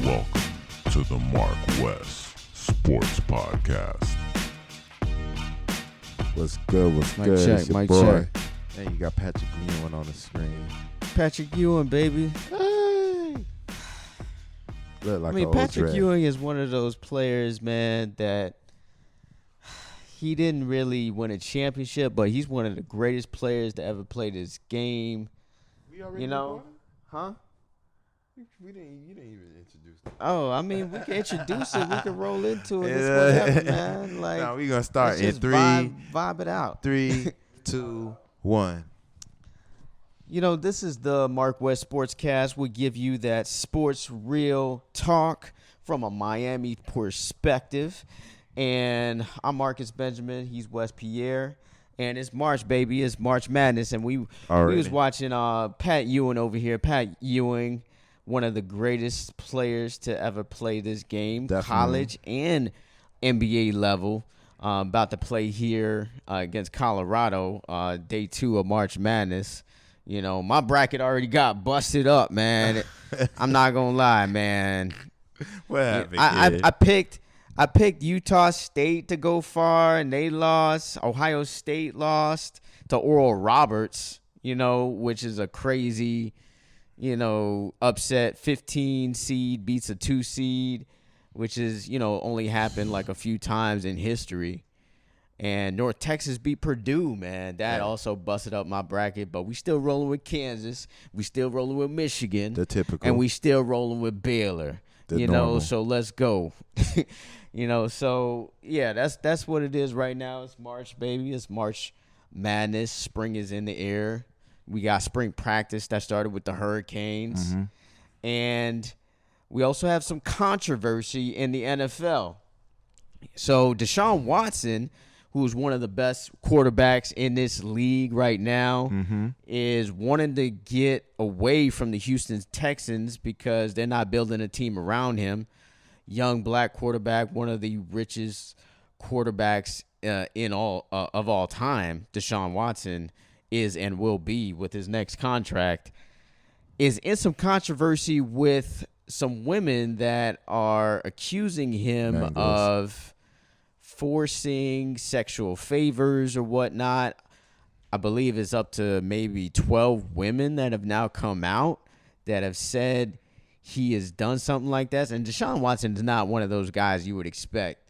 Welcome to the MarcWes Sports Podcast. What's good? What's Mic good? check, It's your mic boy. check. And you got Patrick Ewing on the screen. Patrick Ewing, baby. Hey. Look like I mean, an old Patrick dread. Ewing is one of those players, man, that he didn't really win a championship, but he's one of the greatest players to ever play this game. We already You know? recording? Huh? You didn't even introduce them. Oh, I mean, we can introduce it. We can roll into it. Yeah. It's whatever, man. Like, Now we're gonna start let's in just three, vibe it out. 3, 2, 1. You know, this is the MarcWes Sports Cast. We give you that sports real talk from a Miami perspective. And I'm Marcus Benjamin. He's Wes Pierre. And it's March, baby. It's March Madness. And we was watching Pat Ewing over here. Pat Ewing, one of the greatest players to ever play this game, Definitely. college and NBA level. About to play here against Colorado, day 2 of March Madness. You know, my bracket already got busted up, man. I'm not gonna lie, man. What happened, kid? I picked Utah State to go far, and they lost. Ohio State lost to Oral Roberts, you know, which is a crazy, you know, upset. 15 seed beats a 2 seed, which is, you know, only happened like a few times in history. And North Texas beat Purdue, man. That also busted up my bracket. But we still rolling with Kansas. We still rolling with Michigan. The typical. And we still rolling with Baylor. The you normal. know, so let's go. You know, so, yeah, that's what it is right now. It's March, baby. It's March Madness. Spring is in the air. We got spring practice that started with the Hurricanes. Mm-hmm. And we also have some controversy in the NFL. So Deshaun Watson, who's one of the best quarterbacks in this league right now, is wanting to get away from the Houston Texans because they're not building a team around him. Young black quarterback, one of the richest quarterbacks of all time, Deshaun Watson is and will be with his next contract, is in some controversy with some women that are accusing him of forcing sexual favors or whatnot. I believe it's up to maybe 12 women that have now come out that have said he has done something like that. And Deshaun Watson is not one of those guys you would expect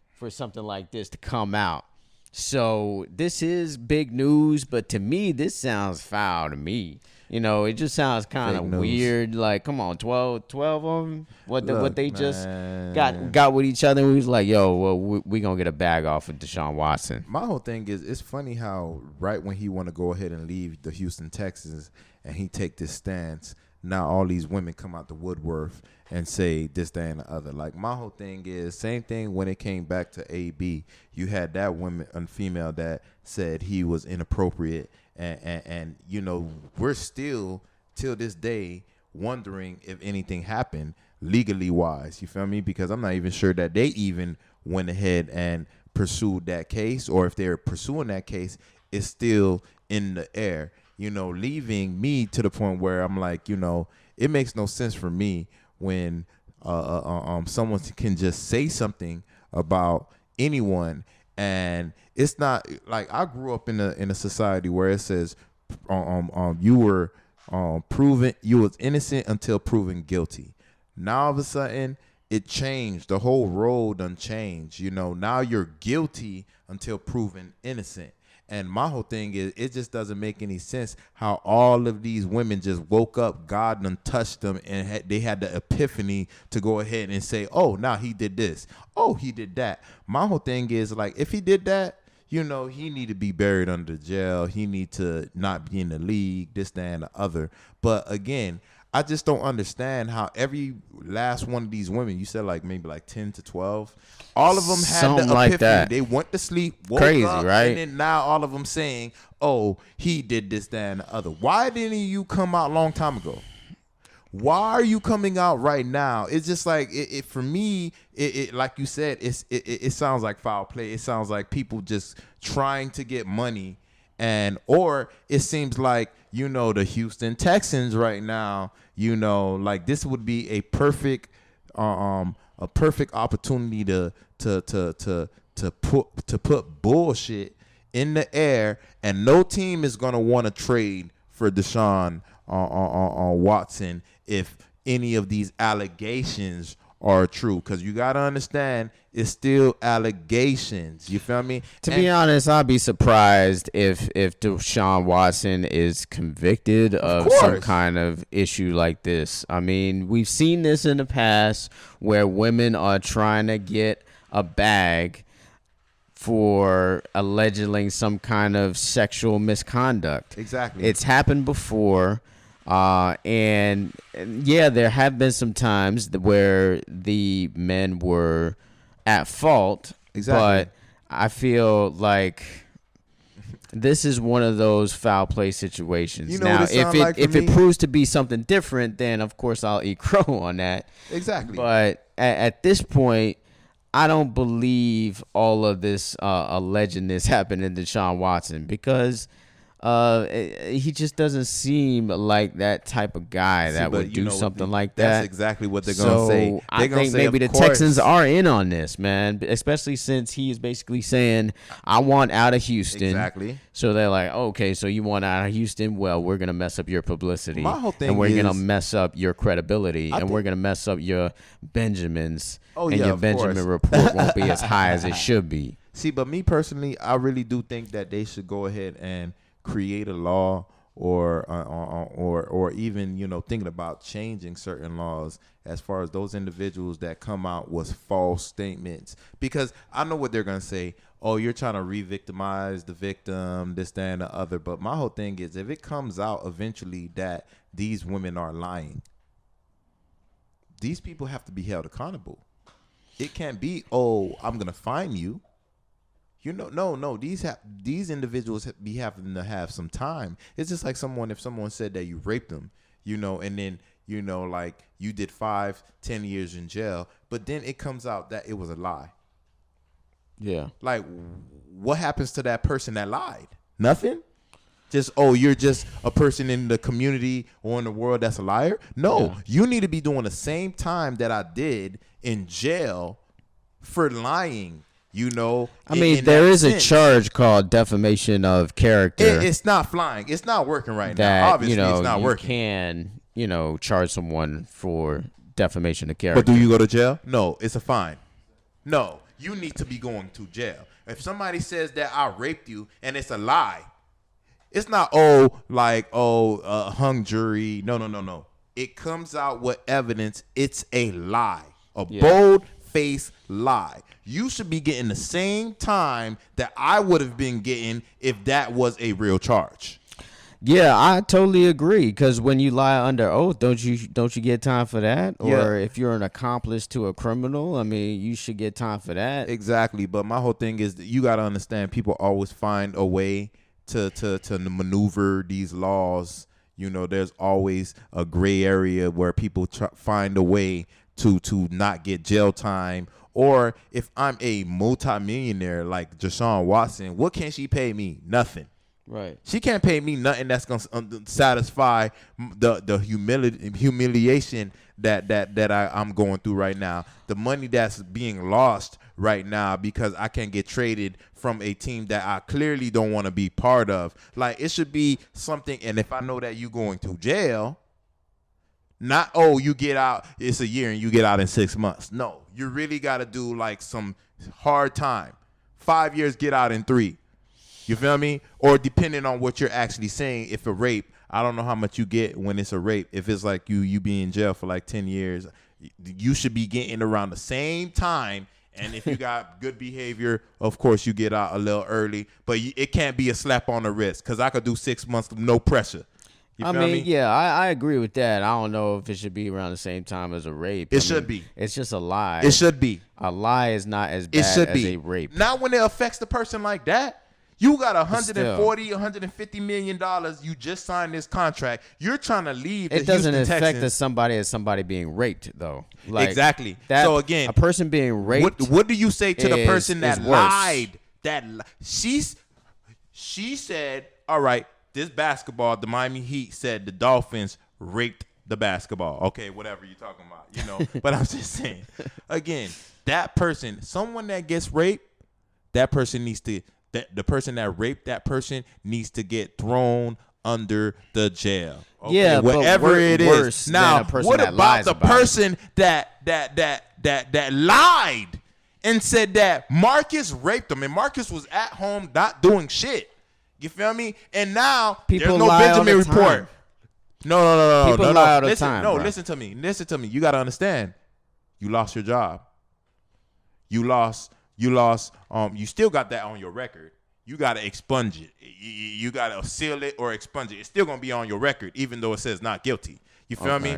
for something like this to come out. So this is big news, but to me, this sounds foul to me. You know, it just sounds kind of weird. Like, come on, 12 of them? What they just got with each other? We was like, yo, well, we going to get a bag off of Deshaun Watson. My whole thing is, it's funny how right when he want to go ahead and leave the Houston Texans and he take this stance, now all these women come out the woodwork and say this, that, and the other. Like, my whole thing is, same thing when it came back to AB. You had that woman and female that said he was inappropriate. And you know, we're still, till this day, wondering if anything happened legally wise. You feel me? Because I'm not even sure that they even went ahead and pursued that case, or if they're pursuing that case, it's still in the air. You know, leaving me to the point where I'm like, you know, it makes no sense for me when someone can just say something about anyone. And it's not like, I grew up in a society where it says you were proven, you was innocent until proven guilty. Now all of a sudden it changed. The whole road done changed. You know, now you're guilty until proven innocent. And my whole thing is, it just doesn't make any sense how all of these women just woke up, God done touched them, and they had the epiphany to go ahead and say, oh, now he did this. Oh, he did that. My whole thing is, like, if he did that, you know, he need to be buried under jail. He need to not be in the league, this, that, and the other. But again, I just don't understand how every last one of these women, you said like maybe like 10 to 12, all of them had Something the like epiphany. that. They went to sleep, woke Crazy, up, right? and then now all of them saying, oh, he did this, that, and the other. Why didn't you come out a long time ago? Why are you coming out right now? It's just like, it for me, it like you said, it sounds like foul play. It sounds like people just trying to get money. Or it seems like, you know, the Houston Texans right now, you know, like this would be a perfect a perfect opportunity to put bullshit in the air, and no team is gonna want to trade for Deshaun Watson if any of these allegations are true, because you gotta understand it's still allegations. You feel me? To be honest, I'd be surprised if Deshaun Watson is convicted of some kind of issue like this. I mean, we've seen this in the past where women are trying to get a bag for allegedly some kind of sexual misconduct. Exactly. It's happened before. And yeah, there have been some times where the men were at fault. Exactly. But I feel like this is one of those foul play situations. You know now, what it sound like if for it me? proves to be something different, then of course I'll eat crow on that. Exactly. But at this point, I don't believe all of this allegedness happened to Deshaun Watson, because he just doesn't seem like that type of guy that would do something like that. That's exactly what they're going to say. I think maybe the Texans are in on this, man, especially since he is basically saying, I want out of Houston. Exactly. So they're like, okay, so you want out of Houston? Well, we're going to mess up your publicity. My whole thing and we're is, going to mess up your credibility. And we're going to mess up your Benjamins. Oh, and yeah, your of Benjamin course. report won't be as high as it should be. See, but me personally, I really do think that they should go ahead and create a law, or even, you know, thinking about changing certain laws as far as those individuals that come out with false statements. Because I know what they're going to say. Oh, you're trying to re-victimize the victim, this, that, and the other. But my whole thing is, if it comes out eventually that these women are lying, these people have to be held accountable. It can't be, oh, I'm going to fine you. You know, no. These individuals be having to have some time. It's just like if someone said that you raped them, you know, and then, you know, like you did 5-10 years in jail, but then it comes out that it was a lie. Yeah. Like, what happens to that person that lied? Nothing. Just, oh, you're just a person in the community or in the world that's a liar? No, You need to be doing the same time that I did in jail for lying. You know, I mean, there is a charge called defamation of character. It's not flying. It's not working right that, now. Obviously, you know, it's not working. You can, you know, charge someone for defamation of character. But do you go to jail? No, it's a fine. No, you need to be going to jail. If somebody says that I raped you and it's a lie, it's not, hung jury. No. It comes out with evidence. It's a lie, bold-faced lie. You should be getting the same time that I would have been getting if that was a real charge. Yeah, I totally agree. Because when you lie under oath, don't you get time for that? Or if you're an accomplice to a criminal, I mean, you should get time for that. Exactly. But my whole thing is that you got to understand, people always find a way to maneuver these laws. You know, there's always a gray area where people find a way to not get jail time. Or if I'm a multimillionaire like Deshaun Watson, what can she pay me? Nothing. Right. She can't pay me nothing that's gonna satisfy the humiliation that I'm going through right now. The money that's being lost right now because I can't get traded from a team that I clearly don't want to be part of. Like, it should be something. And if I know that you going to jail, not, you get out, it's a year and you get out in 6 months. No, you really got to do like some hard time. 5 years, get out in 3. You feel me? Or depending on what you're actually saying, if a rape, I don't know how much you get when it's a rape. If it's like you be in jail for like 10 years, you should be getting around the same time. And if you got good behavior, of course, you get out a little early. But it can't be a slap on the wrist, because I could do 6 months with no pressure. I mean, yeah, I agree with that. I don't know if it should be around the same time as a rape. It should be. It's just a lie. It should be. A lie is not as bad as a rape. Not when it affects the person like that. You got $140-150 million. You just signed this contract. You're trying to leave. It doesn't affect somebody being raped, though. Like, exactly. So again, a person being raped. What do you say to the person that lied? She said, all right, this basketball, the Miami Heat said the Dolphins raped the basketball. Okay, whatever you're talking about, But I'm just saying, again, that person, someone that gets raped, that person needs to, the person that raped that person needs to get thrown under the jail. Okay? Yeah, whatever it is. Now, what about the person that lied and said that Marcus raped him, and Marcus was at home not doing shit? You feel me? And now people there's no Benjamin report. Time. No. People lie all the time. No, bro. Listen to me. You got to understand. You lost your job. You still got that on your record. You got to expunge it. You got to seal it or expunge it. It's still going to be on your record, even though it says not guilty. You feel me?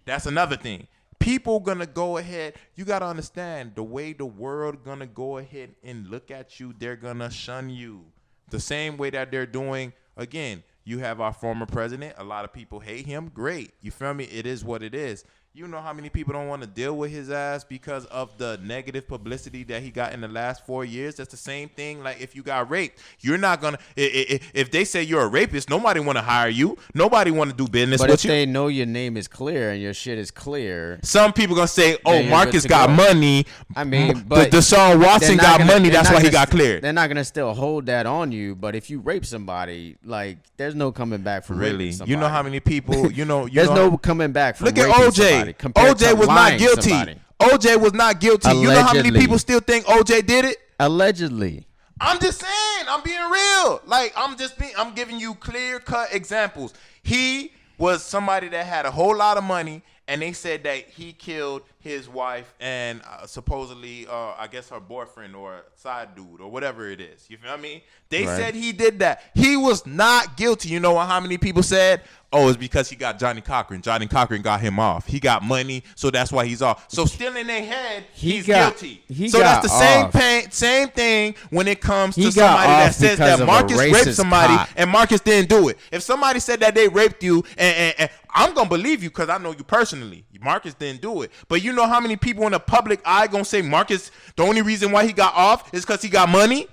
That's another thing. People going to go ahead. You got to understand the way the world going to go ahead and look at you. They're going to shun you. The same way that they're doing, again, you have our former president. A lot of people hate him. Great. You feel me? It is what it is. You know how many people don't want to deal with his ass because of the negative publicity that he got in the last 4 years? That's the same thing. Like if you got raped, you're not going to – if they say you're a rapist, nobody want to hire you. Nobody want to do business with you. But if they know your name is clear and your shit is clear. Some people going to say, Marcus got money. I mean, but Deshaun Watson got money. That's why he got cleared. They're not going to still hold that on you. But if you rape somebody, like there's no coming back from raping somebody. You know how many people, There's no coming back from look raping at OJ. somebody. OJ was not guilty. Somebody. OJ was not guilty. Allegedly. You know how many people still think OJ did it? Allegedly. I'm just saying. I'm being real. Like I'm giving you clear cut examples. He was somebody that had a whole lot of money, and they said that he killed his wife and supposedly, I guess her boyfriend or side dude or whatever it is. You feel me? They said he did that. He was not guilty. You know how many people said? Oh, it's because he got Johnny Cochran. Johnny Cochran got him off. He got money, so that's why he's off. So still in their head, he's guilty. So that's the same thing when it comes to somebody that says that Marcus raped somebody and Marcus didn't do it. If somebody said that they raped you, and I'm going to believe you because I know you personally. Marcus didn't do it. But you know how many people in the public eye going to say Marcus, the only reason why he got off is because he got money?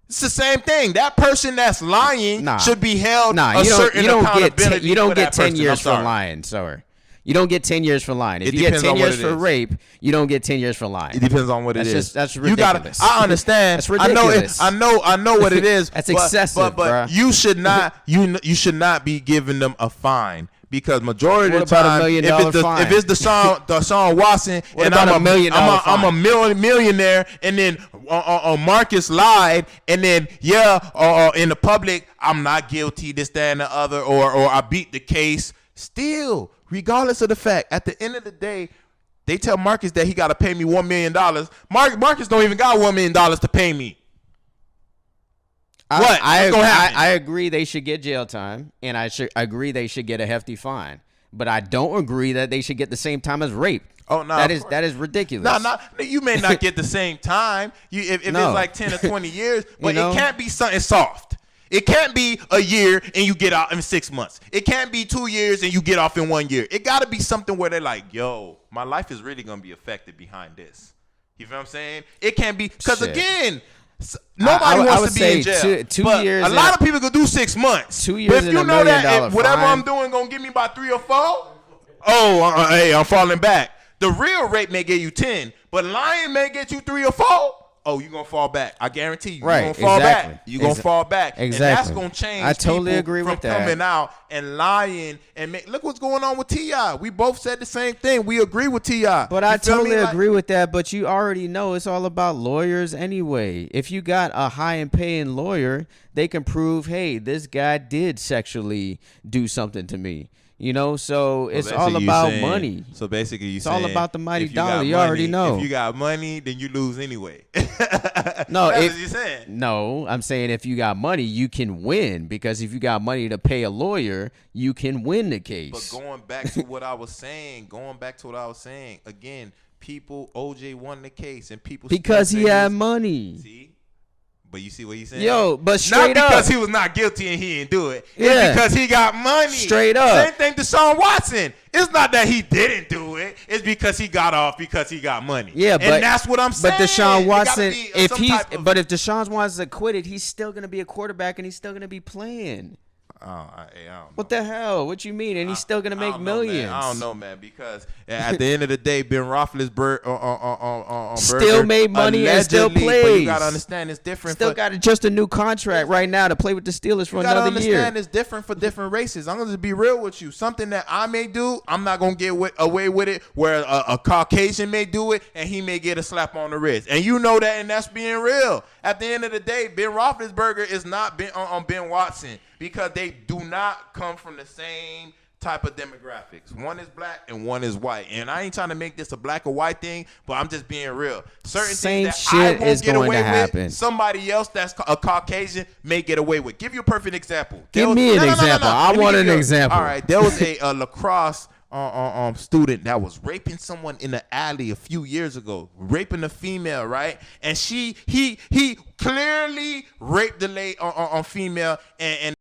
It's the same thing. That person that's lying should be held a certain accountability. You don't get 10 years for lying, sorry. You don't get 10 years for lying. If you get 10 years for rape, you don't get 10 years for lying. It depends on what it is. That's ridiculous. I understand. That's ridiculous. I know what it is. That's excessive, but you should not be giving them a fine. Because majority of the time, if it's Deshaun Watson and I'm a millionaire, and then Marcus lied, and then in the public I'm not guilty, this, that, and the other, or I beat the case. Still, regardless of the fact, at the end of the day, they tell Marcus that he got to pay me $1 million. Marcus don't even got $1 million to pay me. I agree they should get jail time, and I agree they should get a hefty fine. But I don't agree that they should get the same time as rape. Oh no, that is ridiculous. No, you may not get the same time. If it's like 10 or 20 years, but it can't be something soft. It can't be a year and you get out in 6 months. It can't be 2 years and you get off in 1 year. It got to be something where they're like, yo, my life is really gonna be affected behind this. You feel what I'm saying? It can't be because again. Nobody wants to be in jail. Two years. A lot of people could do 6 months. 2 years. But if you know that whatever I'm doing gonna give me about 3 or 4, hey, I'm falling back. The real rape may get you 10, but lying may get you 3 or 4. Oh, you're going to fall back. I guarantee you. Right. You're going to fall back. You're going to fall back. Exactly. And that's going to change I totally people agree from with that. coming out and lying. And look what's going on with T.I. We both said the same thing. We agree with T.I. But I totally agree with that. But you already know it's all about lawyers anyway. If you got a high and paying lawyer, they can prove, hey, this guy did sexually do something to me. You know, so it's all about money. So basically, it's all about the mighty dollar. You already know. If you got money, then you lose anyway. No, that's what you're saying. No, I'm saying if you got money, you can win, because if you got money to pay a lawyer, you can win the case. But going back to what I was saying, again, OJ won the case, and people because he had money. See. But you see what he's saying? Yo, but straight not up. because he was not guilty and he didn't do it. Yeah. It's because he got money. Straight up. Same thing to Deshaun Watson. It's not that he didn't do it. It's because he got off because he got money. Yeah, and that's what I'm saying. But Deshaun Watson, if Deshaun Watson acquitted, he's still going to be a quarterback and he's still going to be playing. don't know. What the hell? What you mean? And he's still gonna make millions. I don't know, man. Because at the end of the day, Ben Roethlisberger still made money and still plays. But you gotta understand, it's different. Still got just a new contract right now to play with the Steelers for another year. You gotta understand, it's different for different races. I'm gonna just be real with you. Something that I may do, I'm not gonna get away with it. Where a Caucasian may do it, and he may get a slap on the wrist. And you know that, and that's being real. At the end of the day, Ben Roethlisberger is not Ben Watson, because they do not come from the same type of demographics. One is black and one is white. And I ain't trying to make this a black or white thing, but I'm just being real. Certain same things that shit I won't is get going away to with, happen. somebody else that's a Caucasian may get away with. Give you a perfect example. Give me an example. I want an example. All right, there was a lacrosse student that was raping someone in the alley a few years ago, raping a female, right? And he clearly raped the lady female, and